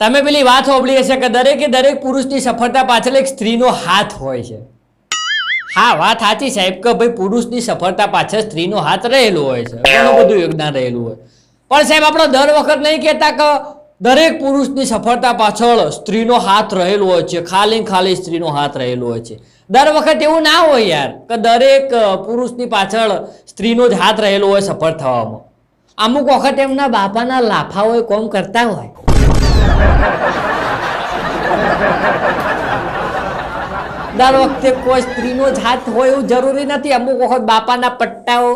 તમે પેલી વાત સાંભળી હશે કે દરેક પુરુષની સફળતા પાછળ એક સ્ત્રીનો હાથ હોય છે. હા, વાત સાચી સાહેબ કે ભાઈ પુરુષની સફળતા પાછળ સ્ત્રીનો હાથ રહેલો હોય છે, ઘણું બધું યોગદાન રહેલું હોય. પણ સાહેબ આપણે દર વખત નહીં કહેતા કે દરેક પુરુષની સફળતા પાછળ સ્ત્રીનો હાથ રહેલો હોય છે, ખાલી સ્ત્રીનો હાથ રહેલો હોય છે. દર વખત એવું ના હોય યાર કે દરેક પુરુષની પાછળ સ્ત્રીનો જ હાથ રહેલો હોય સફળ થવામાં. અમુક વખત એમના બાપાના લાફા હોય કોમ કરતા હોય. દર વખતે કોઈ સ્ત્રીનો જ હાથ હોય એવું જરૂરી નથી. અમુક વખત બાપાના પટ્ટાઓ,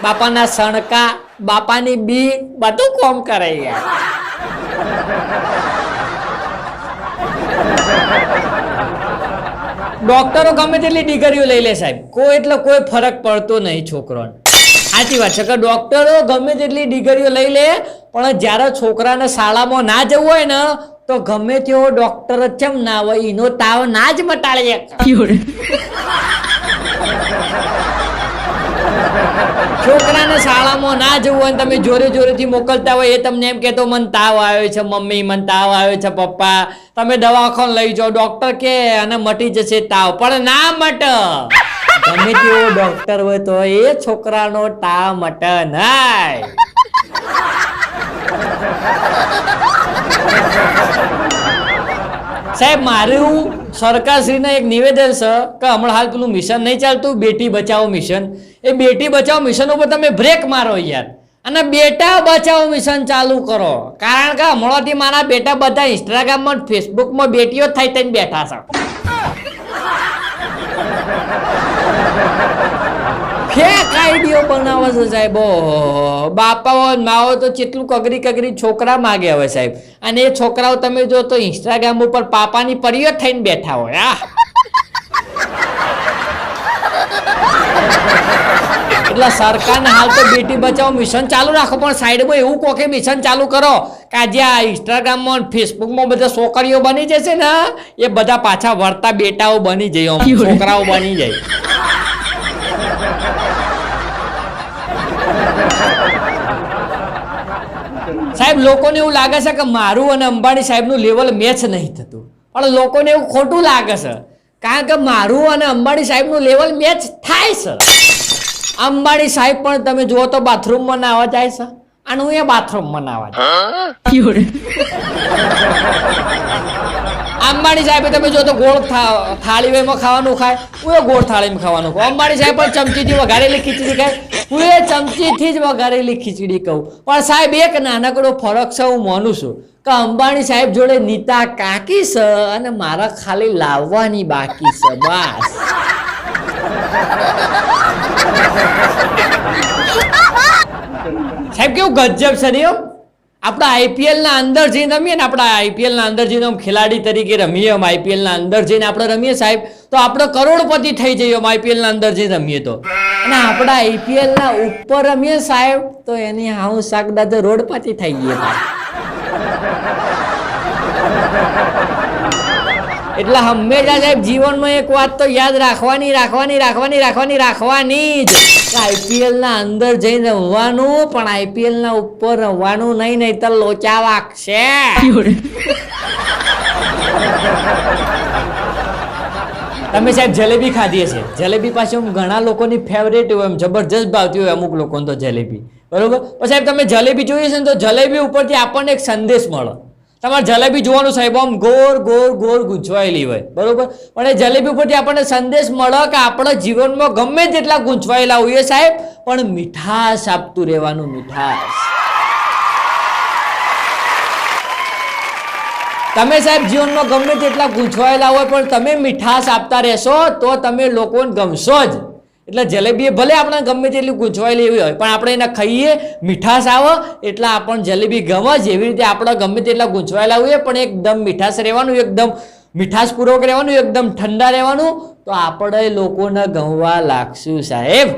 બાપાના સણકા, બાપાની બીક બધું કોમ કરે યાર. ડોક્ટરો ગમે તેટલી ડિગ્રીઓ લઈ લે સાહેબ, કોઈ ફરક પડતો નહીં છોકરાને. સાચી વાત છે કે ડોક્ટરો ગમે તેટલી ડિગ્રીઓ લઈ લે પણ જ્યારે છોકરાને શાળામાં ના જવું હોય ને તો ગમે તેવો ડોક્ટર જ કેમ ના હોય એનો તાવ ના જ મટાડે. છોકરાને શાળામાં ના જવું હોય તમે જોરેથી મોકલતા હોય, એ તમને એમ કહેતો મને તાવ આવ્યો છે મમ્મી, મને તાવ આવ્યો છે પપ્પા, તમે દવાખાને લઈ જાઓ. ડોક્ટર કે અને મટી જશે તાવ, પણ ના મટે. ગમે તેવો ડોક્ટર હોય તો એ છોકરાનો તાવ મટે નહીં. સાહેબ મારું સરકારશ્રીને એક નિવેદન છે કે હમણાં હાલ પેલું મિશન નહીં ચાલતું બેટી બચાવો મિશન, એ બેટી બચાવો મિશન ઉપર તમે બ્રેક મારો યાર અને બેટા બચાવો મિશન ચાલુ કરો. કારણ કે હમણાંથી મારા બેટા બધા ઇન્સ્ટાગ્રામમાં ફેસબુકમાં બેટીઓ થઈ થઈને બેઠા છે. ફેક આઈડિયો બનાવે છે સાહેબ. બાપાઓ માઓ તો કેટલું કગરી છોકરા માગે હવે સાહેબ, અને એ છોકરાઓ તમે જો તો ઇન્સ્ટાગ્રામ ઉપર પાપાની પરીઓ થઈને બેઠા હોય. એટલે સરકારને હાલ તો બેટી બચાવો મિશન ચાલુ રાખો, પણ સાઈડમાં એવું કહો કે મિશન ચાલુ કરો કે આજે આ ઇન્સ્ટાગ્રામમાં ફેસબુકમાં બધા છોકરીઓ બની જશે ને એ બધા પાછા વળતા બેટાઓ બની જાય, છોકરાઓ બની જાય. સાહેબ લોકોને એવું લાગે છે કે મારું અને અંબાણી સાહેબનું લેવલ મેચ નહીં થતું, પણ લોકોને એવું ખોટું લાગે છે કારણ કે મારું અને અંબાણી સાહેબનું લેવલ મેચ થાય છે. અંબાણી સાહેબ પણ તમે જુઓ તો બાથરૂમમાં નાવા જાય છે અને હું એ બાથરૂમમાં નાવા જાય. અંબાણી સાહેબ તમે જો તો ગોળ થાળીમાં ખાવાનું ખાય, હું એ ગોળ થાળીમાં ખાવાનું ખાઉં. અંબાણી સાહેબ પણ ચમચીથી વઘારેલી ખીચડી ખાય, હું એ ચમચીથી જ વઘારેલી ખીચડી કહું. પણ સાહેબ એક નાનકડો ફરક છે હું માનું છું કે અંબાણી સાહેબ જોડે નીતા કાકી છે અને મારા ખાલી લાવવાની બાકી છે બસ. સાહેબ કેવું ગજબ છે નહીં. આપણા આઈપીએલના અંદર જઈને રમીએ ને, આપણા આઈપીએલના અંદર જઈને ખેલાડી તરીકે રમીએ, આઈપીએલના અંદર જઈને આપણે રમીએ સાહેબ તો આપણે કરોડપતિ થઈ જઈએ આઈપીએલના અંદર જઈને રમીએ તો. અને આપણા આઈપીએલના ઉપર રમીએ સાહેબ તો એની હાઉ સાગદા તો રોડપતિ થઈ ગઈએ. એટલે હંમેશા સાહેબ જીવનમાં એક વાત તો યાદ રાખવાની જ, આઈપીએલના અંદર જઈને રમવાનું પણ આઈપીએલના ઉપર રમવાનું નહીં, નહીતર લોચા વાગશે. તમે સાહેબ જલેબી ખાધી હશે, જલેબી પાછી ઘણા લોકોની ફેવરેટ હોય, એમ જબરજસ્ત ભાવતી હોય અમુક લોકોને તો જલેબી, બરોબર. તો સાહેબ તમે જલેબી જોઈએ છે ને તો જલેબી ઉપરથી આપણને એક સંદેશ મળે. તમારે જલેબી જોવાનું સાહેબ આમ ગોળ ગૂંચવાયેલી હોય, બરોબર, પણ એ જલેબી ઉપરથી આપણને સંદેશ મળે કે આપણા જીવનમાં ગમે તેટલા ગૂંચવાયેલા હોઈએ સાહેબ પણ મીઠાશ આપતું રહેવાનું, મીઠાશ. તમે સાહેબ જીવનમાં ગમે તેટલા ગૂંચવાયેલા હોય પણ તમે મીઠાશ આપતા રહેશો તો તમે લોકોને ગમશો જ. એટલે જલેબી ભલે આપણે ગમે તેટલી ગૂંચવાયેલી એવી હોય પણ આપણે એને ખાઈએ મીઠાશ આવે એટલે આપણને જલેબી ગમે. જેવી રીતે આપણે ગમે તેટલા ગૂંચવાયેલા હોઈએ પણ એકદમ મીઠાશ રહેવાનું, એકદમ મીઠાશપૂર્વક રહેવાનું, એકદમ ઠંડા રહેવાનું તો આપણે લોકોને ગમવા લાગશું સાહેબ.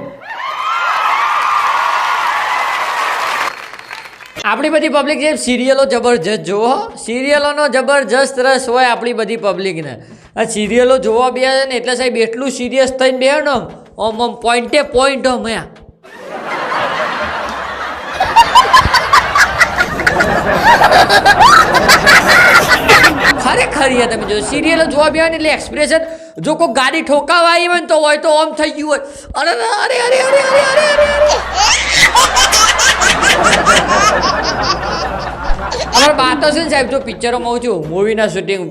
આપણી બધી પબ્લિક જે સિરિયલો જબરજસ્ત જોવો, સિરિયલોનો જબરજસ્ત રસ હોય આપણી બધી પબ્લિકને. આ સિરિયલો જોવા બે ને એટલે સાહેબ એટલું સિરિયસ થઈને બે ને ઓમ પોઈન્ટે પોઈન્ટ મેં ખરી તમે જો સિરિયલો જોવા બે ને એટલે એક્સપ્રેશન, જો કોઈ ગાડી ઠોકાવા આવી હોય ને તો હોય તો આમ થઈ ગયું હોય, અરે અરે અરે અરે અરે અરે અરે. અમારા બા તો છે ને સાહેબ, જો પિક્ચરોમાં હું છું, મૂવીના શૂટિંગ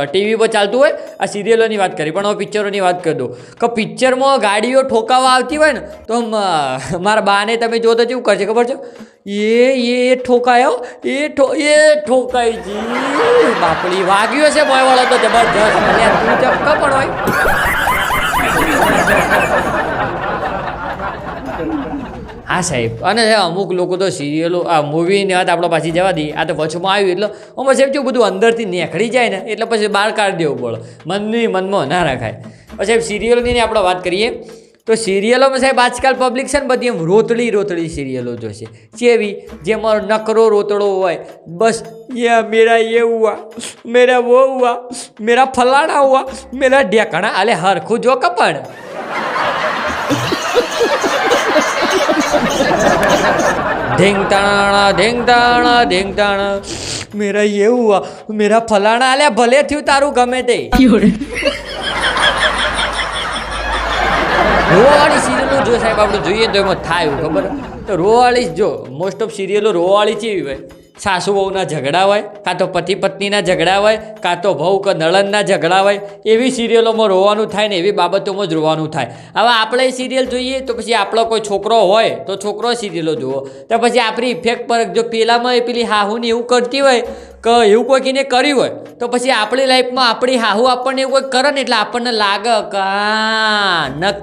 ટીવી પર ચાલતું હોય, આ સિરિયલોની વાત કરી પણ હવે પિક્ચરોની વાત કરી દઉં કે પિક્ચરમાં ગાડીઓ ઠોકાવા આવતી હોય ને તો મારા બાને તમે જો તો કેવું કરશે ખબર છે, એ ઠોકાયો એ ઠોકાઈ જી બાપડી વાગ્યો છે બોયવાળો તો જબરજસ્ત તું ચક્કા પણ હોય. હા સાહેબ, અને અમુક લોકો તો સિરિયલો આ મૂવીની વાત આપણે પાછી જવા દઈએ, આ તો વચમાં આવ્યું એટલે આમાં સાહેબ જો બધું અંદરથી નીકળી જાય ને એટલે પછી બહાર કાઢી દેવું પડે, મનની મનમાં ના રાખાય. પછી સાહેબ સિરિયલોની આપણે વાત કરીએ તો સિરિયલોમાં સાહેબ આજકાલ પબ્લિક છે ને બધી એમ રોતડી સિરિયલો જોશે, જેવી જેમાં નકરો રોતડો હોય, બસ મેરા ये हुआ, मेरा वो हुआ, मेरा फलाना हुआ, मेरा ढेकણા, અલે હરખું જો કપડ. ઢેંગતાણા મેરા ये हुआ, मेरा फलाना, અલે ભલે થયું તારું ગમે તે. રોવાળી સિરિયલો જો સાહેબ આપણે જોઈએ તો એમાં થાય એવું ખબર તો રોવાળી જો મોસ્ટ ઓફ સિરિયલો રોવાળી કેવી હોય, સાસુ વહુના ઝઘડા હોય, કાં તો પતિ પત્નીના ઝઘડા હોય, કાં તો વહુ કે નળનના ઝઘડા હોય, એવી સિરિયલોમાં રોવાનું થાય ને એવી બાબતોમાં જ રોવાનું થાય. હવે આપણે સિરિયલ જોઈએ તો પછી આપણો કોઈ છોકરો હોય તો છોકરો સિરિયલો જુઓ તો પછી આપણી ઇફેક્ટ પર જો પેલામાં પેલી હાહુને એવું કરતી હોય કે એવું કોઈકને કર્યું હોય તો પછી આપણી લાઈફમાં આપણી હાહુ આપણને એવું કોઈ કરે ને એટલે આપણને લાગે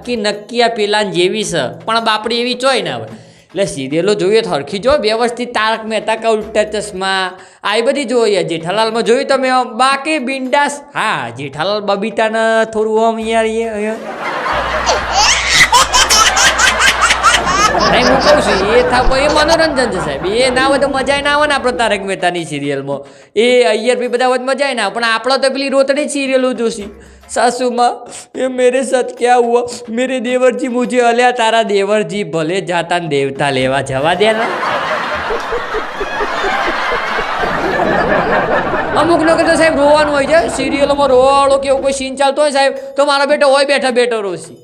કે નક્કી આ પેલાને જેવી છે, પણ બાપડી એવી ચોય ના હોય. એટલે સિરિયલો જોઈએ તો હરખી જો વ્યવસ્થિત, તારક મહેતા કા ઉલ્ટા ચશ્મા આવી બધી જોઈએ, જેઠાલાલમાં જોયું તમે બાકી બિંદાસ. હા જેઠાલાલ બબીતાને થોડું આમ યાર નહીં હું કહું છું એ થાકો એ મનોરંજન છે સાહેબ, એ ના હોય તો મજા ના આવે ને આપણે તારક મહેતાની સિરિયલમાં, એ અય્યર બી બધા હોય મજા ના આવે, પણ આપણે તો પેલી રોતડી સિરિયલો જોશી, सासू माँ ये मेरे साथ क्या हुआ, मेरे देवर जी मुझे अलिया, तारा देवर जी भले जाता देवता लेवा जवा देना. અમુક લોકો તો સાહેબ રોવાનું હોય છે સિરિયલોમાં, રોવાળો કે એવું કોઈ સીન ચાલતો હોય સાહેબ તો મારો બેટો હોય બેઠો રોસી.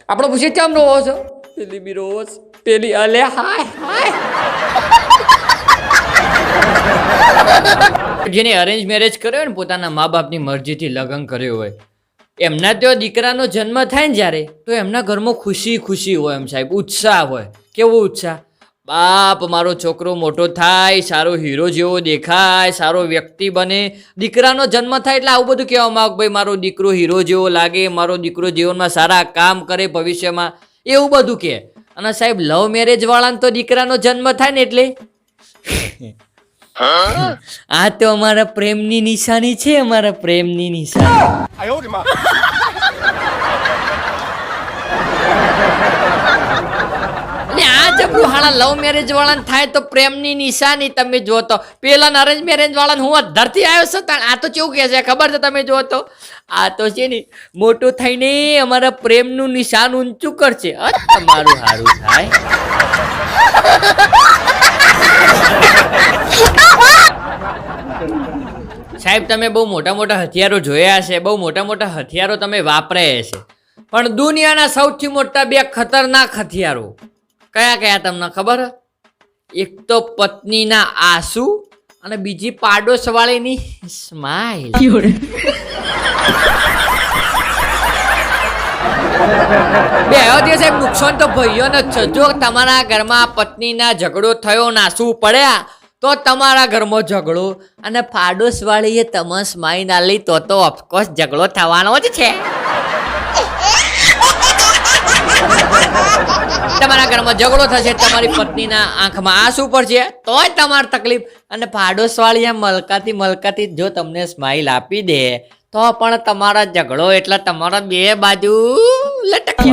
આપણે પૂછીએ કેમ રોવો છો, પેલી બી રોવો પેલી અલે હાય હાય. જેને અરેન્જ મેરેજ કર્યો હોય ને, પોતાના મા બાપની મરજીથી લગ્ન કર્યો હોય, એમના ત્યાં દીકરાનો જન્મ થાય ને જ્યારે તો એમના ઘરમાં ખુશી હોય એમ સાહેબ, ઉત્સાહ હોય. કેવો ઉત્સાહ, બાપ મારો છોકરો મોટો થાય, સારો હીરો જેવો દેખાય, સારો વ્યક્તિ બને. દીકરાનો જન્મ થાય એટલે આવું બધું કહેવામાં આવે ભાઈ મારો દીકરો હીરો જેવો લાગે, મારો દીકરો જીવનમાં સારા કામ કરે ભવિષ્યમાં, એવું બધું કહે. અને સાહેબ લવ મેરેજ વાળાને તો દીકરાનો જન્મ થાય ને એટલે આ તો અમારા પ્રેમની નિશાની છે, અમારા પ્રેમની નિશાની. આ જબરું હાડા લવ મેરેજ વાળાને થાય તો પ્રેમની નિશાની. તમે જો તો પેલા અરેન્જ મેરેજ વાળાને હું ધરતી આવ્યો છું, આ તો કેવું કહે છે ખબર છે તમે જો તો, આ તો છે ને મોટું થઈને અમારા પ્રેમનું નિશાન ઊંચું કરશે, તમારું સારું થાય. સાહેબ તમે બહુ મોટા હથિયારો જોયા હશે, બહુ મોટા હથિયારો તમે વાપર્યા હશે, પણ દુનિયાના સૌથી મોટા બે ખતરનાક હથિયારો કયા તમને ખબર? એક તો પત્નીના આંસુ અને બીજી પાડોશ વાળીની સ્માઈલ. બે સાહેબ નુકસાન તો ભાઈઓને જ છે. જો તમારા ઘરમાં પત્નીના ઝઘડો થયો, નાસુ પડ્યા તો તમારા ઘરમાં ઝઘડો, અને પાડોશ વાળીએ તમે સ્માઈલ ના લઈ તો ઓફકોર્સ ઝઘડો થવાનો જ છે. તમારા ઘરમાં ઝઘડો થશે, તમારી પત્નીના આંખમાં આંસુ પડશે તોય તમારી તકલીફ, અને પાડોશ વાળી મલકાતી જો તમને સ્માઈલ આપી દે તો પણ તમારા ઝઘડો એટલે તમારા બે બાજુ લટકી.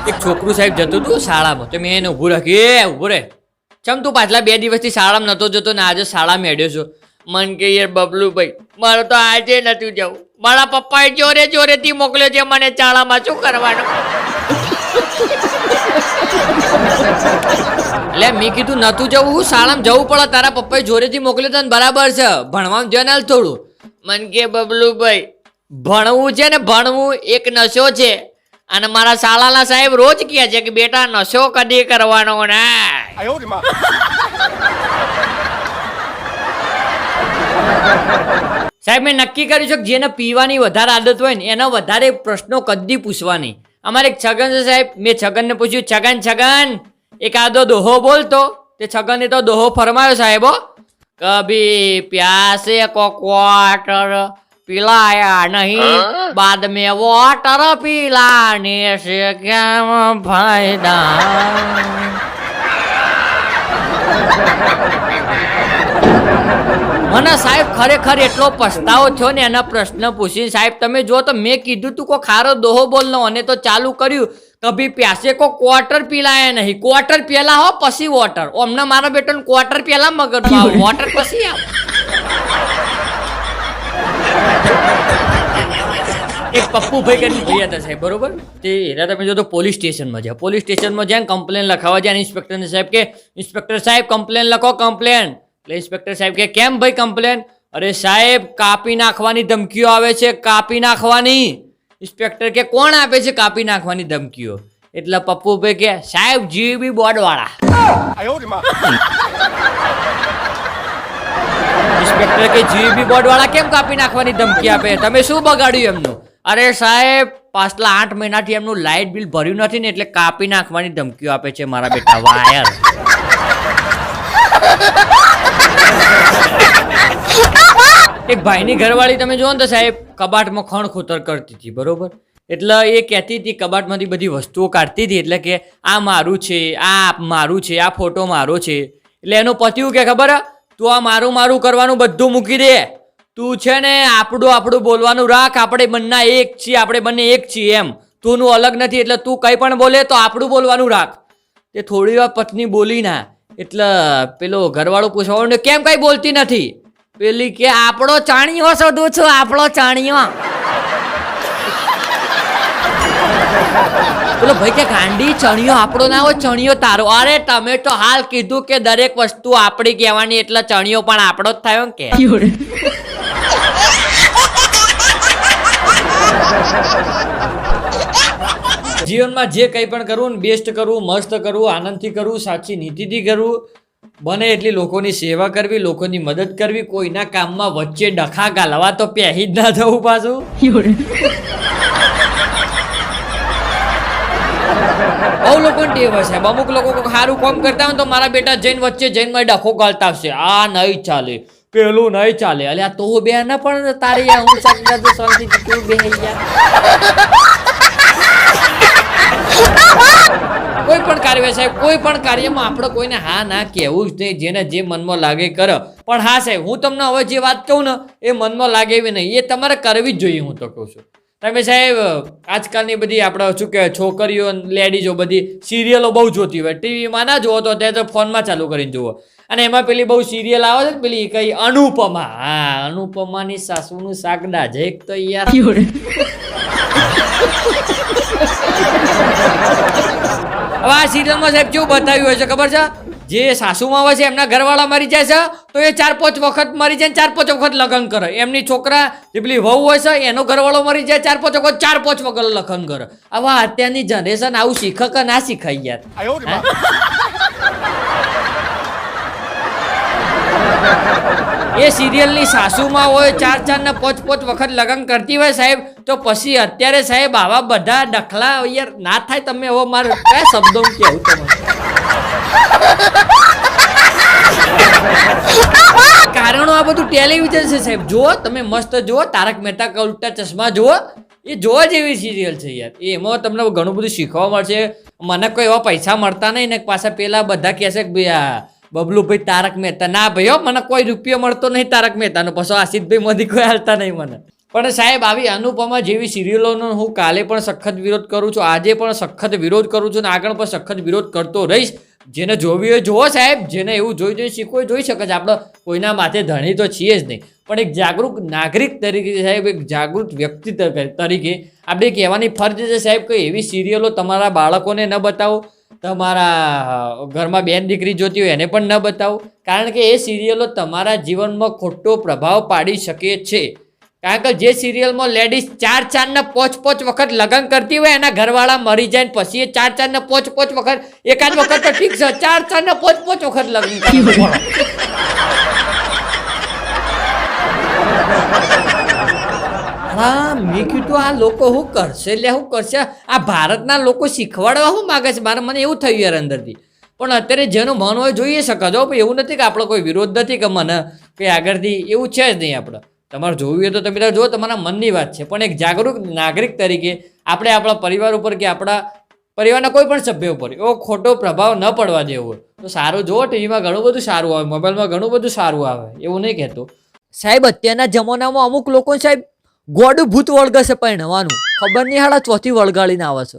એક છોકરું સાહેબ જતું હતું શાળામાં, તો મેં એને ઊભું રાખી, ઊભું રે ચમ તું પાછલા 2 દિવસથી શાળામાં નતો જતો ને આજે શાળા મેળ્યો છો? મન કે યાર બબલુ ભાઈ મારે તો આજે નથી જવું, મારા પપ્પાએ જોરેથી મોકલ્યો છે મને શાળામાં, શું કરવાનું? એટલે મેં કીધું નતું જવું, હું શાળામાં જવું પડે, તારા પપ્પાએ જોરેથી મોકલ્યો તને બરાબર છે, ભણવામાં ધ્યાન આલ થોડું. મન કે બબલુભાઈ ભણવું છે ને ભણવું એક નશો છે, અને મારા શાળાના સાહેબ રોજ કહે છે કે બેટા નશો કદી કરવાનો ના. સાહેબ મેં નક્કી કર્યું છે કે જેને પીવાની વધારે આદત હોય ને એના વધારે પ્રશ્નો કદી પૂછવાની. અમારે એક છગન છે સાહેબ, મેં છગનને પૂછ્યું છગન છગન એક આદો દોહો બોલતો, તે છગને તો દોહો ફરમાયો સાહેબો, કભી પ્યાસે કો ક્વાર્ટર पिलाया नहीं बाद में वाटर पिलाने से क्या फायदा. મને સાહેબ ખરેખર એટલો પસ્તાવો થયો ને એના પ્રશ્ન પૂછીને. સાહેબ તમે જો તો મેં કીધું તું કો ખારો દોહો બોલનો અને તો ચાલુ કર્યું કભી પ્યાસે કો ક્વાર્ટર પીલાયા નહીં, ક્વાર્ટર પેલા હો પછી વોટર. અમને મારા બેટો ક્વાર્ટર પેલા મગજમાં વોટર પછી આવ. એક પપ્પુભાઈ કરીને ભાઈ હતા સાહેબ, બરોબર, તે એના તમે જો તો પોલીસ સ્ટેશનમાં જાય, પોલીસ સ્ટેશનમાં જાય કમ્પ્લેન લખાવા જાય, ઇન્સ્પેક્ટરને સાહેબ કે ઇન્સ્પેક્ટર સાહેબ કમ્પ્લેન લખો કમ્પ્લેન. એટલે ઇન્સ્પેક્ટર સાહેબ કે કેમ ભાઈ કમ્પ્લેન? અરે સાહેબ કાપી નાખવાની ધમકીઓ આવે છે, કાપી નાખવાની. ઇન્સ્પેક્ટર કે કોણ આપે છે કાપી નાખવાની ધમકીઓ? એટલે પપ્પુભાઈ કે સાહેબ જીબી બોર્ડ વાળા. ઇન્સ્પેક્ટર કે જીબી બોર્ડ વાળા કેમ કાપી નાખવાની ધમકી આપે? તમે શું બગાડ્યું એમનું? અરે સાહેબ પાછલા 8 મહિનાથી એમનું લાઇટ બિલ ભર્યું નથી ને એટલે કાપી નાખવાની ધમકીઓ આપે છે મારા બેટા વાયર. એક ભાઈની ઘરવાળી તમે જુઓ ને તો સાહેબ કબાટમાં ખણ ખોતર કરતી હતી, બરોબર, એટલે એ કહેતી હતી કબાટમાંથી બધી વસ્તુઓ કાઢતી હતી, એટલે કે આ મારું છે, આ મારું છે, આ ફોટો મારો છે. એટલે એનું પત્યું કે ખબર, તું આ મારું મારું કરવાનું બધું મૂકી દે, તું છે ને આપણું બોલવાનું રાખ, આપણે બંને એક છીએ, આપણે બંને એક છીએ એમ, તુંનું અલગ નથી, એટલે તું કંઈ પણ બોલે તો આપણું બોલવાનું રાખ. તે થોડી વાર પત્ની બોલી ના, એટલે પેલો ઘરવાળો પૂછવાનું કેમ કઈ બોલતી નથી? પેલી કે આપણો ચાણિયો શોધું છું, આપણો ચાણિયો. પેલો ભાઈ કે ગાંડી ચણિયો આપણો ના હોય, ચણિયો તારો. અરે તમે તો હાલ કીધું કે દરેક વસ્તુ આપણી કહેવાની, એટલે ચણિયો પણ આપણો જ થયો કે. જીવનમાં જે કંઈ પણ કરવું બેસ્ટ કરવું, મસ્ત કરવું, આનંદથી કરવું, સાચી નીતિથી કરવું, બને એટલી લોકોની સેવા કરવી, લોકોની મદદ કરવી, કોઈના કામમાં વચ્ચે ડખા ગાલવા તો પહેરી જ ના જવું પાછું. બહુ લોકોને ટેવ હોય સાહેબ, અમુક લોકો સારું કામ કરતા હોય તો મારા બેટા જઈને વચ્ચે જઈને ડખો ગાલતા આવશે, આ નહીં ચાલે, પેલું નહીં ચાલે. અલ્યા તો બે ના પણ તારી હું શાંતિ બે કોઈ પણ કાર્ય સાહેબ, કોઈ પણ કાર્યમાં આપણે કોઈને હા ના કહેવું જ નહીં, જેને જે મનમાં લાગે કરે. પણ હા સાહેબ હું તમને હવે જે વાત કહું ને એ મનમાં લાગે એવી નહીં, એ તમારે કરવી જ જોઈએ. હું તો કહું છું તમે સાહેબ આજકાલની બધી આપણે શું કહેવાય છોકરીઓ લેડીઝો બધી સિરિયલો બહુ જોતી હોય, ટીવીમાં ના જુઓ તો અત્યારે તો ફોનમાં ચાલુ કરીને જુઓ, અને એમાં પેલી બહુ સિરિયલ આવે છે પેલી કઈ અનુપમા. હા, અનુપમાની સાસુનું શાક દાજે એક તો યાર. હવે આ સિરિયલમાં સાહેબ કેવું બતાવ્યું હોય છે ખબર છે? જે સાસુમાં હોય છે એમના ઘરવાળા મરી જાય છે તો એ 4-5 વખત મરી જાય, 4-5 વખત લગ્ન કરે. એમની છોકરા જે પેલી વહુ હોય છે એનો ઘરવાળો મરી જાય 4-5 વખત, 4-5 વખત લગ્ન કરે. આવા અત્યારની જનરેશન આવું શીખે કે ના શીખાય યાર? એ સિરિયલની સાસુમાં હોય 4-4 ને 5-5 વખત લગ્ન કરતી હોય સાહેબ, તો પછી અત્યારે સાહેબ આવા બધા ડખલા યાર ના થાય. તમે હવે મારે કયા શબ્દો કેવું તમે કારણો આ બધું ટેલિવિઝન છે સાહેબ. જુઓ તમે મસ્ત જુઓ, તારક મહેતા કા ઉલ્ટા ચશ્મા જુઓ, એ જોવા જેવી સિરિયલ છે યાર. એમાં તમને ઘણું બધું શીખવા મળશે. મને કોઈ એવા પૈસા મળતા નહીં ને પાછા પેલા બધા કહેશે કે ભાઈ બબલુભાઈ તારક મહેતા. ના ભાઈ હો, મને કોઈ રૂપિયો મળતો નહીં તારક મહેતાનો, પછી આશિષભાઈ મોદી કોઈ હાલતા નહીં મને. પણ સાહેબ આવી અનુપમા જેવી સિરિયલોનો હું કાલે પણ સખત વિરોધ કરું છું, આજે પણ સખત વિરોધ કરું છું, અને આગળ પણ સખત વિરોધ કરતો રહીશ. જેને જોવી હોય જોવો સાહેબ, જેને એવું જોઈ શીખવું જોઈ શકે છે. આપણે કોઈના માથે ધણી તો છીએ જ નહીં, પણ એક જાગૃત નાગરિક તરીકે સાહેબ, એક જાગૃત વ્યક્તિ તરીકે આપણે કહેવાની ફરજ છે સાહેબ કે એવી સિરિયલો તમારા બાળકોને ન બતાવો, તમારા ઘરમાં બેન દીકરી જોતી હોય એને પણ ન બતાવો, કારણ કે એ સિરિયલો તમારા જીવનમાં ખોટો પ્રભાવ પાડી શકે છે. કારણ કે જે સિરિયલમાં લેડીઝ 4 ને 5 વખત લગ્ન કરતી હોય, એના ઘરવાળા મરી જાય ને પછી એ 4 ને 5 વખત, એકાદ વખત તો ઠીક છે, 4 ને 5 વખત લગ્ન કરે. હા, મેં કીધું આ લોકો શું કરશે, એટલે શું કરશે, આ ભારતના લોકો શીખવાડવા શું માગે છે, મને એવું થયું યાર અંદરથી. પણ અત્યારે જેનું મન હોય જોઈએ શકે જો, એવું નથી કે આપણો કોઈ વિરોધ નથી કે મને કે આગળથી એવું છે જ નહીં. આપણે તમારે જોવું હોય તો તમે જો, તમારા મનની વાત છે, પણ એક જાગૃત નાગરિક તરીકે આપણે આપણા પરિવાર ઉપર કે આપણા પરિવારના કોઈ પણ સભ્ય ઉપર એવો ખોટો પ્રભાવ ન પડવા દેવો હોય તો સારું જુઓ. ટીવીમાં ઘણું બધું સારું આવે, મોબાઈલમાં ઘણું બધું સારું આવે, એવું નહીં કહેતો સાહેબ. અત્યારના જમાનામાં અમુક લોકો સાહેબ ગોડું ભૂત વળગે છે પહેણવાનું, ખબર નહીં હાડા ચોથી વળગાડીને આવે છે.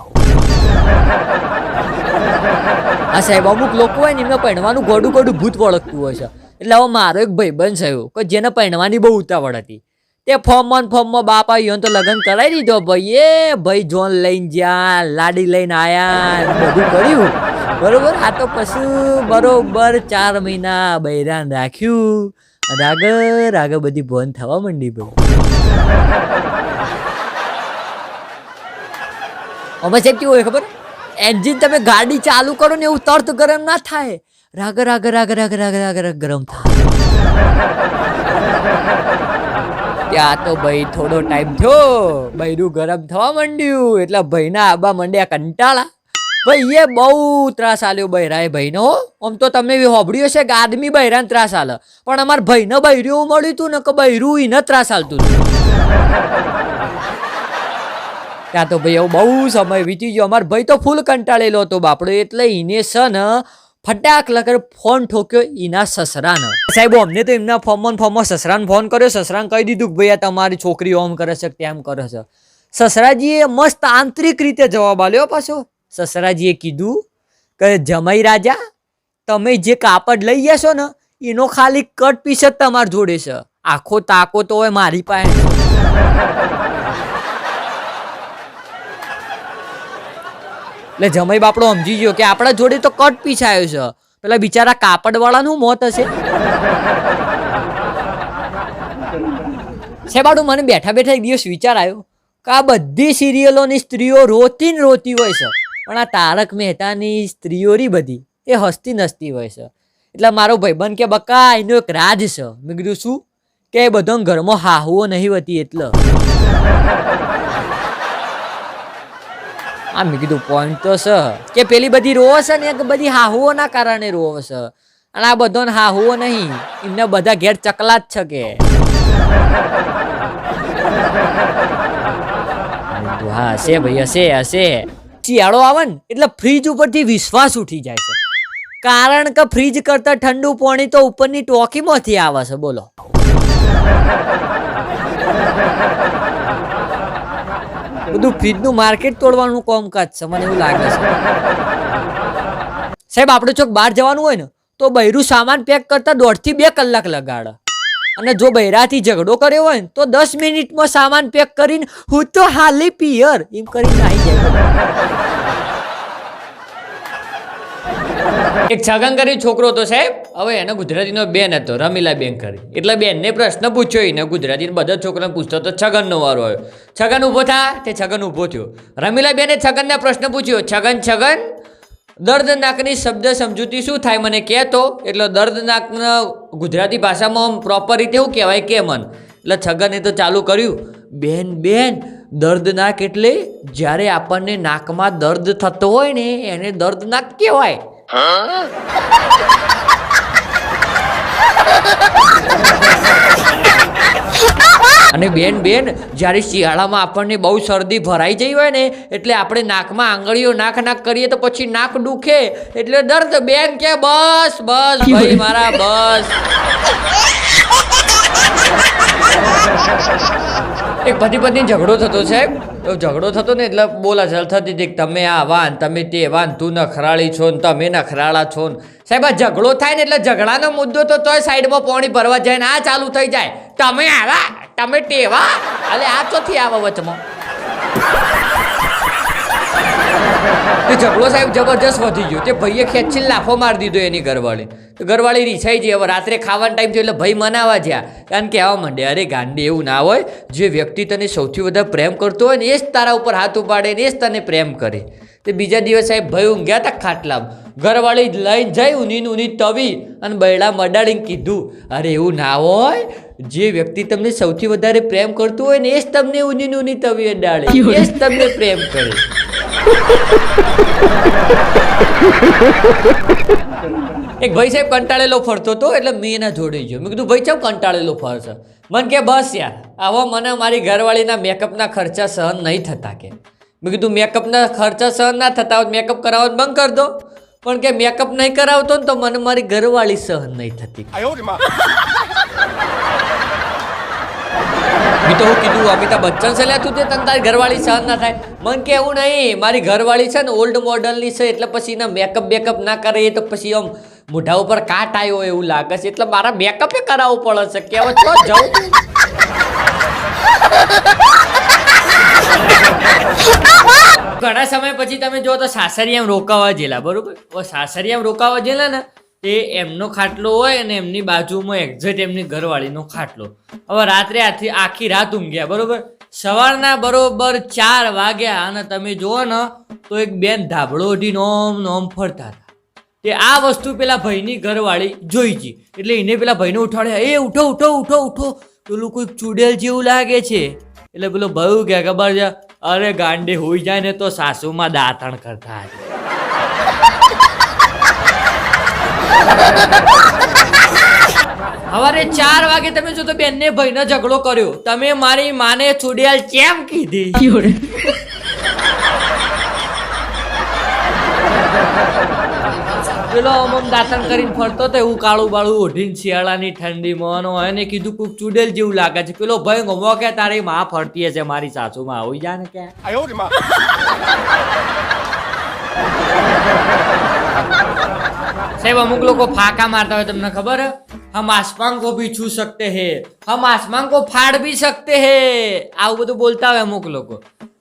હા સાહેબ, અમુક લોકો હોય ને એમને પહેણવાનું ગોડું ભૂત વળગતું હોય છે. એટલે હવે મારો એક ભાઈબંધ છે કે જેને પહેણવાની બહુ ઉતાવળ હતી, તે ફોર્મમાં બાપ આવ્યો તો લગ્ન કરાવી દીધો. ભાઈ જોન લઈને જ્યાં લાડી લઈને આયા બધું કર્યું બરોબર. આ તો પછી બરોબર 4 મહિના બૈરાન રાખ્યું અને આગળ બધી ભોન થવા માંડી ભાઈ. અમે સાહેબ કેવું હોય ખબર, એન્જિન તમે ગાડી ચાલુ કરો ને એવું તરત ગરમ ના થાય, રાગ ગરમ થાય. ત્યાં તો ભાઈ થોડો ટાઈમ થયો, બૈરું ગરમ થવા માંડ્યું એટલે ભાઈના આબા માંડ્યા કંટાળા. ભાઈ એ બહુ ત્રાસ આલ્યો બૈરાએ ભાઈનો. આમ તો તમે હોબળ્યો છે કે આદમી બૈરાને ત્રાસ આલે, પણ અમાર ભાઈને બૈરું મળ્યું હતું ને કે બૈરું એને ત્રાસ આલતું હતું. ત્યાં તો ભાઈ બહુ સમય વીતી ગયો. અમાર ભાઈ તો ફૂલ કંટાળેલો હતો બાપડો, એટલે એને છે ને ફટાક લગર ફોન ઠોક્યો એના સસરાને. સાહેબ અમને તો એમના ફોર્મમાં સસરાને ફોન કર્યો. સસરાને કહી દીધું કે ભાઈ આ તમારી છોકરી ઓમ કરે છે તેમ કરે છે. સસરાજીએ મસ્ત આંતરિક રીતે જવાબ આલ્યો પાછો. સસરાજીએ કીધું કે જમાઈ રાજા, તમે જે કાપડ લઈ જશો ને એનો ખાલી કટ પીસ જ તમારે જોડે છે, આખો તાકો તો હોય મારી પાસે. એટલે જમાઈ બાપડો સમજી ગયો કે આપણા જોડે તો કટ પીસ આવ્યો છે, પેલા બિચારા કાપડ વાળાનું મોત હશે. સેબાડું મને બેઠા એક દિવસ વિચાર આવ્યો કે આ બધી સિરિયલોની સ્ત્રીઓ રોતી હોય છે, પણ આ તારક મહેતાની સ્ત્રીઓ રી બધી એ હસતી નસતી હોય છે. એટલે મારો ભાઈબંધ કે બકા એનો એક રાજ છે. મેં કીધું શું? કે એ બધો ઘરમાં હાહુઓ નહીં હોતી એટલે. આ મેં કીધું પોઈન્ટ તો છે કે પેલી બધી રોવે છે ને બધી હાહુઓના કારણે રોવે છે, અને આ બધો હાહુઓ નહીં, એમને બધા ઘેર ચકલા જ છે કે. હા હશે ભાઈ હશે. શિયાળો આવે ને એટલે ફ્રીજ ઉપરથી વિશ્વાસ ઉઠી જાય છે, કારણ કે ફ્રીજ કરતા ઠંડુ પાણી તો ઉપરની ટોકીમાંથી આવે છે. બોલો બધું ફ્રીજનું માર્કેટ તોડવાનું કામકાજ છે, મને એવું લાગે છે. સાહેબ આપણે ચોક બહાર જવાનું હોય ને તો બૈરું સામાન પેક કરતા 1.5 થી 2 કલાક લગાડે, અને જો બૈરાથી ઝઘડો કર્યો હોય ને તો 10 મિનિટમાં સામાન પેક કરીને હું તો હાલી પિયર એમ કરીને આવી જાય. એક છગન કરી છોકરો તો સાહેબ, હવે એને ગુજરાતીનો બેન હતો, રમીલા બેન કરી. એટલે બેનને પ્રશ્ન પૂછ્યો, એને ગુજરાતી બધા છોકરાને પૂછતો તો છગનનો વારો આવ્યો. છગન ઊભો થા, તે છગન ઊભો થયો. રમીલા બેને છગનને પ્રશ્ન પૂછ્યો, છગન દર્દનાકની શબ્દ સમજૂતી શું થાય મને કહેતો. એટલે દર્દનાકના ગુજરાતી ભાષામાં પ્રોપર રીતે શું કહેવાય કે મન. એટલે છગને તો ચાલુ કર્યું, બેન દર્દનાક એટલે જ્યારે આપણને નાકમાં દર્દ થતો હોય ને એને દર્દનાક કહેવાય. અને બેન જ્યારે શિયાળામાં આપણને બહુ શરદી ભરાઈ જઈ હોય ને એટલે આપણે નાકમાં આંગળીઓ નાક કરીએ તો પછી નાક દુખે એટલે દર્દ. બેન કે બસ ભાઈ મારા બસ. એક પતિ પત્ની ઝઘડો થતો સાહેબ. ઝઘડો થતો ને એટલે બોલાચાલ થતી હતી, તમે આ વાન તમે તે વાન, તું નખરાળી છો ને તમે નખરાળા છો ને. સાહેબ આ ઝઘડો થાય ને એટલે ઝઘડાનો મુદ્દો તો તોય સાઈડમાં પાણી ભરવા જાય ને આ ચાલુ થઈ જાય, તમે આવા તમે ટેવા, એટલે આ ચોથી આવા વચમાં. તે ઝઘડો સાહેબ જબરજસ્ત વધી ગયો. તે ભાઈએ ખેંચીને લાફો મારી દીધો એની ઘરવાળી. તો ઘરવાળી રીસાઈ જઈ. હવે રાત્રે ખાવાનો ટાઈમ થયો એટલે ભાઈ મનાવા જ્યાં, કારણ કે આવા માંડે અરે ગાંડી એવું ના હોય. જે વ્યક્તિ તને સૌથી વધારે પ્રેમ કરતો હોય ને એ જ તારા ઉપર હાથ ઉપાડે ને એ જ તને પ્રેમ કરે. તે બીજા દિવસ સાહેબ ભાઈ ઊંઘ્યા હતા ખાટલામાં. ઘરવાળી લઈને જઈ ઊની તવી અને બૈડા મડાડીને કીધું, અરે એવું ના હોય, જે વ્યક્તિ તમને સૌથી વધારે પ્રેમ કરતું હોય ને એ જ તમને ઊની તવી અડાડે, એ જ તમને પ્રેમ કરે. એક ભાઈ સાહેબ કંટાળેલો ફરતો હતો એટલે મેં એના જોડે ગયો. મેં કીધું ભાઈ ચમ કંટાળેલો ફરશે? મને કે બસ યાર આવો મને મારી ઘરવાળીના મેકઅપના ખર્ચા સહન નહીં થતા કે. મેં કીધું મેકઅપના ખર્ચા સહન ના થતા હોય મેકઅપ કરાવવાનું બંધ કરી દો. પણ કે મેકઅપ નહીં કરાવતો ને તો મને મારી ઘરવાળી સહન નહીં થતી. મેં તો હું કીધું અમિતાભ બચ્ચન છે લે તું તે તને તારી ઘરવાળી સહન ના થાય. મને કે એવું નહીં, મારી ઘરવાળી છે ને ઓલ્ડ મોડલની છે એટલે પછી એના મેકઅપ ના કરે એ તો પછી આમ મોઢા ઉપર કાટ આવ્યો એવું લાગે છે એટલે મારા મેકઅપે કરાવવું પડે છે. કેવો છો જાઉં ઘણા સમય પછી તમે જો તો સાસરિયામ રોકાવા જેલા, બરોબર? સાસરિયામ રોકાવા જેલા ને તે એમનો ખાટલો હોય અને એમની બાજુમાં એક્ઝેક્ટ એમની ઘરવાળીનો ખાટલો. હવે રાત્રે આખી રાત ઊંઘ્યા, બરોબર? સવારના બરોબર 4 વાગ્યા અને તમે જુઓ ને તો એક બેન ધાબળો ઓઢીને ઓમ ફરતા હતા. તે આ વસ્તુ પેલા ભાઈની ઘરવાળી જોઈ ગઈ એટલે એને પેલા ભાઈને ઉઠાડ્યા. એ ઉઠો ઉઠો ઉઠો ઉઠો, પેલું કોઈક ચૂડેલ જેવું લાગે છે. એટલે પેલો ભાઈ કે ખબર છે, અરે ગાંડી હોઈ જાય ને તો સાસુમાં દાંતણ કરતા હતા. સવારે 4 વાગે તમે જો તો બેનને ભાઈને ઝઘડો કર્યો, તમે મારી માને ચૂડિયાલ કેમ કીધી? પેલો અમમ દાંતણ કરીને ફરતો તો એવું કાળું બાળું ઓઢીને શિયાળાની ઠંડીમાં એને કીધું કોઈક ચૂડેલ જેવું લાગે છે. પેલો ભાઈ ગમો કે તારી માં ફરતી હશે મારી સાસુમાં આવી જાય ને ક્યાં. સાહેબ અમુક લોકો ફાકા મારતા હોય તમને ખબર હે, હમ આસમાન को भी छू सकते हैं, हम आसमान को फाड़ भी सकते हैं, આવું બધું બોલતા હોય અમુક લોકો.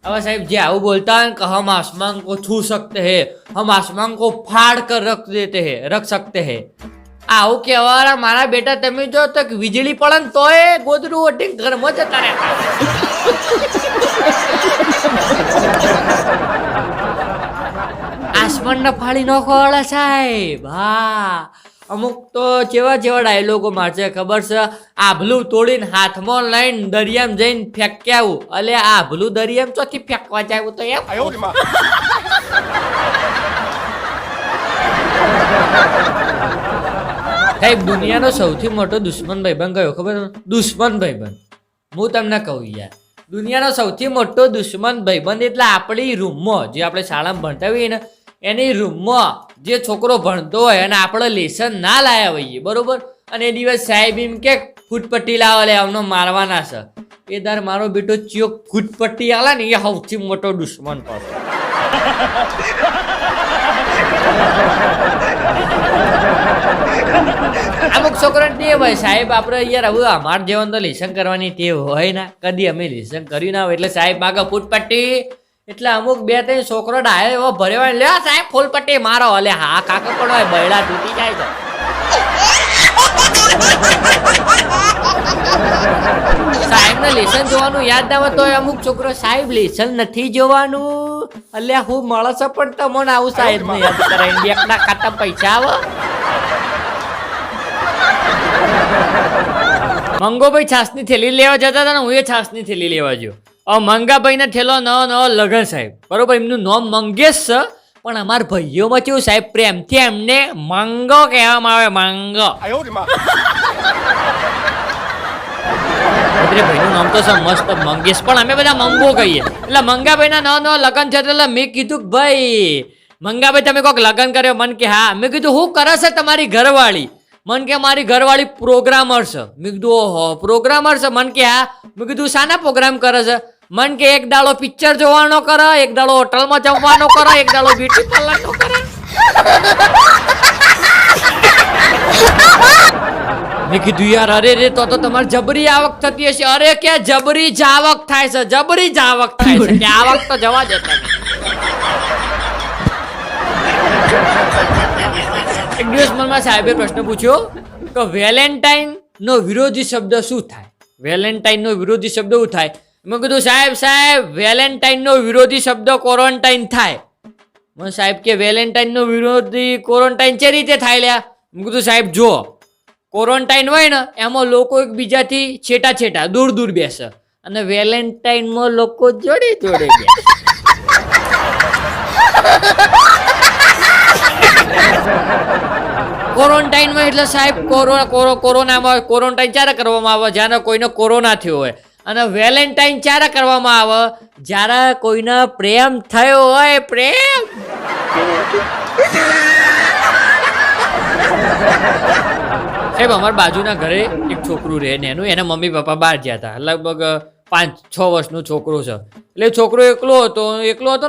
હવે સાહેબ જે આવું બોલતા હોય કે હમ આસમાન को छू सकते हैं, हम आसमान को फाड़ कर रख सकते हैं, આવું કહેવાના મારા બેટા તમે જો તો વીજળી પડે ને તોય ગોદડું ઓઢીને ઘરમાં જતા રહેતા. આસમાન ના ફાડી નાખો વાળા સાહેબ. હા અમુક તો જેવા ડાયલોગો મારશે ખબર છે, આભલું તોડીને હાથમાં લઈને દરિયામાં જઈને ફેંક્યાવું. અલે આભલું દરિયામાં ચોથી ફેંકવા જાય તો એમ. સાહેબ દુનિયાનો સૌથી મોટો દુશ્મન ભાઈબંધ કયો ખબર? દુશ્મન ભાઈબંધ. હું તમને કહું યાર, દુનિયાનો સૌથી મોટો દુશ્મન ભાઈબંધ એટલે આપણી રૂમમાં જે આપણે શાળામાં ભણતા હોઈએ ને એની રૂમમાં જે છોકરો ભણતો હોય અને આપણે લેસન ના લાયા હોઈએ, બરોબર? અને એ દિવસ સાહેબ એમ કે ફૂટપટ્ટી લાવવા લે આવનો મારવાના છે, એ દર મારો બેટો ચિયો ફૂટપટ્ટી આલા ને એ સૌથી મોટો દુશ્મન પાસે. અમુક છોકરાને ટેવ હોય સાહેબ, આપણે યાર હવે અમારે જેવાનું તો લેસન કરવાની ટેવ હોય ને, કદી અમે લેસન કર્યું ના હોય એટલે સાહેબ માગે ફૂટપટ્ટી. એટલે અમુક 2-3 છોકરો ડાયો એવો ભર્યો લે સાહેબ ફૂલપટ્ટી મારો. અલે હા કાકા પણ હોય બૈડા તૂટી જાય છે. સાહેબ ને લેસન જોવાનું યાદ ના હોય તો અમુક છોકરો સાહેબ લેસન નથી જોવાનું. અલ્યા હું મળે પણ તમને આવું સાહેબ ને યાદ કરાય બેકના ખાતા પૈસા આવે. મંગોભાઈ છાસની થેલી લેવા જતા હતા ને હું એ છાસની થેલી લેવા ગયો. મંગાભાઈ ને થેલો નવો લગન સાહેબ, બરોબર? એમનું નામ મંગેશ છે પણ અમારા ભાઈઓમાં કેવું સાહેબ પ્રેમથી એમને મંગો કહેવામાં આવે. મંગો ભાઈનું નામ તો છે મસ્ત મંગેશ પણ અમે બધા મંગો કહીએ. એટલે મંગાભાઈ ના નવા લગન છે એટલે મેં કીધું કે ભાઈ મંગાભાઈ તમે કોઈક લગન કર્યો? મન કે હા. મેં કીધું શું કરે છે તમારી ઘરવાળી? મન કે મારી ઘરવાળી પ્રોગ્રામર છે. મેં કીધું ઓહો પ્રોગ્રામર છે? મન કે હા. મેં કીધું શાના પ્રોગ્રામ કરે છે? મન કે એક દાડો પિક્ચર જોવાનો કરે, એક દાડો હોટલમાં જમવાનો કરે, એક દાડો બ્યુટી પાર્લરનો કરે. મેં કીધું યાર અરે રે તો તમારે જબરી આવક થતી હશે. અરે કે જબરી જાવક થાય છે, જબરી જાવક થાય છે કે આવક તો જવા દેતા. એક દિવસ મનમાં સાહેબે પ્રશ્ન પૂછ્યો કે વેલેન્ટાઇન નો વિરોધી શબ્દ શું થાય? વેલેન્ટાઇન નો વિરોધી શબ્દ શું થાય? મેં કીધું સાહેબ વેલેન્ટાઇન નો વિરોધી શબ્દ ક્વોરન્ટાઇન થાય. મને સાહેબ કે વેલેન્ટાઇન નો વિરોધી ક્વોરન્ટાઇન છે રીતે થાય લ્યા? મેં કીધું સાહેબ જો ક્વોરન્ટાઇન હોય ને એમાં લોકો એકબીજાથી છેટા દૂર બેસે અને વેલેન્ટાઇનમાં લોકો જોડે બેસે. ક્વોરન્ટાઇનમાં એટલે સાહેબ કોરોનામાં ક્વોરન્ટાઇન ક્યારે કરવામાં આવે? જ્યારે કોઈને કોરોના થયો હોય. અને વેલેન્ટાઇન ક્યારે કરવામાં આવે? જ્યારે કોઈને પ્રેમ થયો હોય. પ્રેમ સાહેબ અમારા બાજુના ઘરે એક છોકરું રહે ને એના મમ્મી પપ્પા બહાર ગયા હતા. લગભગ 5-6 વર્ષનો છોકરો છે. એટલે છોકરો એકલો હતો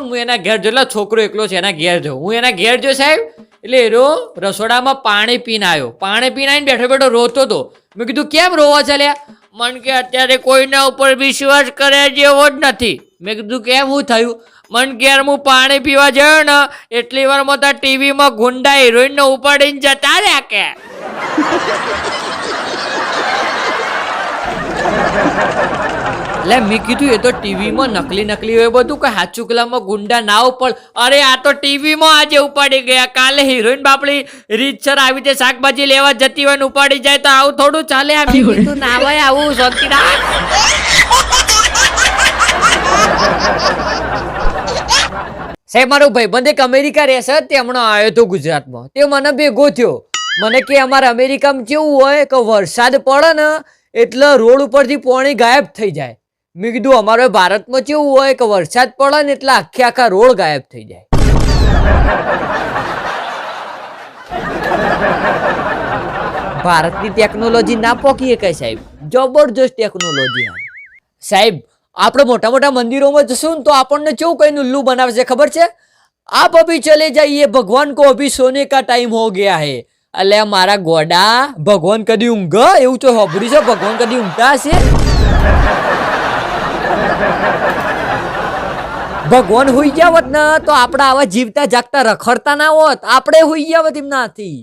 ને હું એના ઘેર જો. એટલે છોકરો એકલો છે એના ઘેર જો. હું એના ઘેર જો સાહેબ એટલે એનો રસોડામાં પાણી પીને આવ્યો. પાણી પીને આવીને બેઠો રોતો હતો. મેં કીધું કેમ રોવા ચાલ્યા? મન કે અત્યારે કોઈના ઉપર વિશ્વાસ કરે જેવો જ નથી. મેં કીધું કેમ શું થયું? મન ઘેર હું પાણી પીવા ગયો ને એટલી વારમાં તો ટીવીમાં ગુંડા હિરોઈનને ઉપાડીને જતા રહ્યા કે. એટલે મેં કીધું એ તો ટીવીમાં નકલી હોય બધું, કે સાચું કલામાં ગુંડા ના ઉપર. અરે આ તો ટીવીમાં આજે ઉપાડી ગયા, કાલે હિરોઈન બાપડી રીતસર આવી રીતે શાકભાજી લેવા જતી હોય ને ઉપાડી જાય તો આવું થોડું ચાલે? આ મેં કીધું ના ભાઈ આવું શાંતિ રાખ. સાહેબ મારો ભાઈબંધ એક અમેરિકા રહેશે તે હમણાં આવ્યો હતો ગુજરાતમાં. તે મને ભેગો થયો. મને કે અમારે અમેરિકામાં કેવું હોય કે વરસાદ પડે ને એટલે રોડ ઉપરથી પાણી ગાયબ થઈ જાય. મેં કીધું અમારે ભારતમાં કેવું હોય કે વરસાદ પડે ને એટલે આખા રોડ ગાયબ થઈ જાય. ભારતની ટેકનોલોજી ના પોકીએ કઈ સાહેબ, જબરજસ્ત ટેકનોલોજી. સાહેબ આપણે મોટા મંદિરોમાં જશું ને તો આપણને કેવું કઈ ઉલ્લુ બનાવે છે ખબર છે? આપ અભી ચલે જાइए, ભગવાન को अभी सोने का टाइम हो गया है. એટલે મારા ગોડા ભગવાન કદી ઊંઘ? એવું તો સાંભળ્યું છે ભગવાન કદી ઊંઘતા હશે? ભગવાન હુઈ ગયા હોત ને તો આપણે આવા જીવતા જાગતા રખડતા ના હોત. આપણે હુઈ ગયા હોત એમનાથી.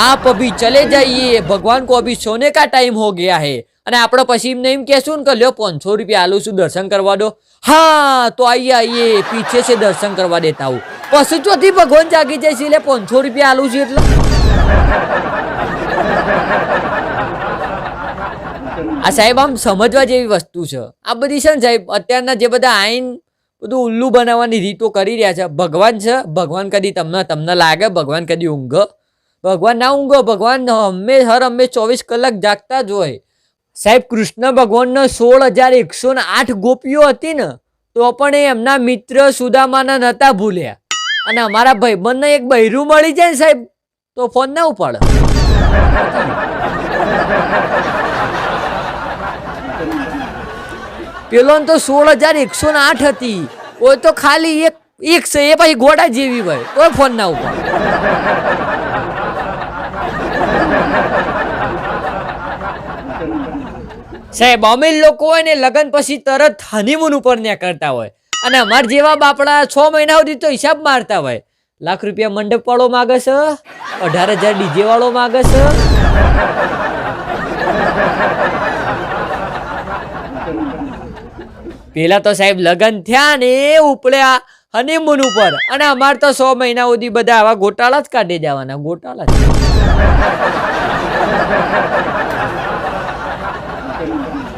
आप अभी चले जाइए, भगवान को अभी सोने का टाइम हो गया है. અને આપણે પછી એમને એમ કહેશું ને કે લ્યો 500 રૂપિયા આલું છું, દર્શન કરવા દો. હા તો આઈએ પીછે से દર્શન કરવા દેતા હું. પછી ચોથી ભગવાન જાગી જાય છે એટલે 500 રૂપિયા આલું છું એટલે. આ સાહેબ આમ સમજવા જેવી વસ્તુ છે આ બધી છે ને સાહેબ. અત્યારના જે બધા આઈન બધું ઉલ્લુ બનાવવાની રીતો કરી રહ્યા છે. ભગવાન છે, ભગવાન કદી તમને લાગે ભગવાન કદી ઊંઘ? ભગવાન ના ઊંઘો. ભગવાન હંમેશ 24 કલાક જાગતા જ હોય. સાહેબ કૃષ્ણ ભગવાનનો 16,108 ગોપીઓ હતી ને તો પણ એમના મિત્ર સુદામાના નતા ભૂલ્યા. અને અમારા ભાઈબંધને એક બૈરું મળી જાય ને સાહેબ તો ફોન ના ઉપાડે. પેલો તો 16,108 હતી. કોઈ તો ખાલી એક છે એ પછી ઘોડા જેવી હોય તો ફોન ના ઉપાડે. સાહેબ અમીર લોકો હોય ને લગ્ન પછી તરત હનીમૂન ઉપર નીકળતા હોય અને અમાર જેવા બાપડા 6 મહિના સુધી તો હિસાબ મારતા હોય. લાખ રૂપિયા મંડપ વાળો માગે છે, 18,000 ડીજે વાળો માગે છે. પેલા તો સાહેબ લગ્ન થયા ને ઉપડ્યા હનીમૂન ઉપર અને અમાર તો 100 મહિના સુધી બધા આવા ગોટાળા જ કાઢી જવાના. ગોટાળા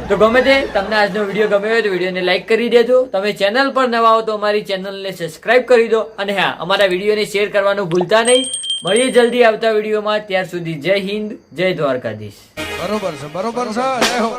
તો ગમે તે તમને આજનો વિડીયો ગમ્યો હોય તો વિડીયોને લાઈક કરી દેજો. તમે ચેનલ પર નવા હો તો અમારી ચેનલને સબસ્ક્રાઇબ કરી દો અને હા અમારા વિડીયોને શેર કરવાનું ભૂલતા નહીં. મળીએ જલ્દી આવતા વિડીયોમાં. ત્યાર સુધી જય હિન્દ, જય દ્વારકાધીશ. બરોબર છે. જય હો.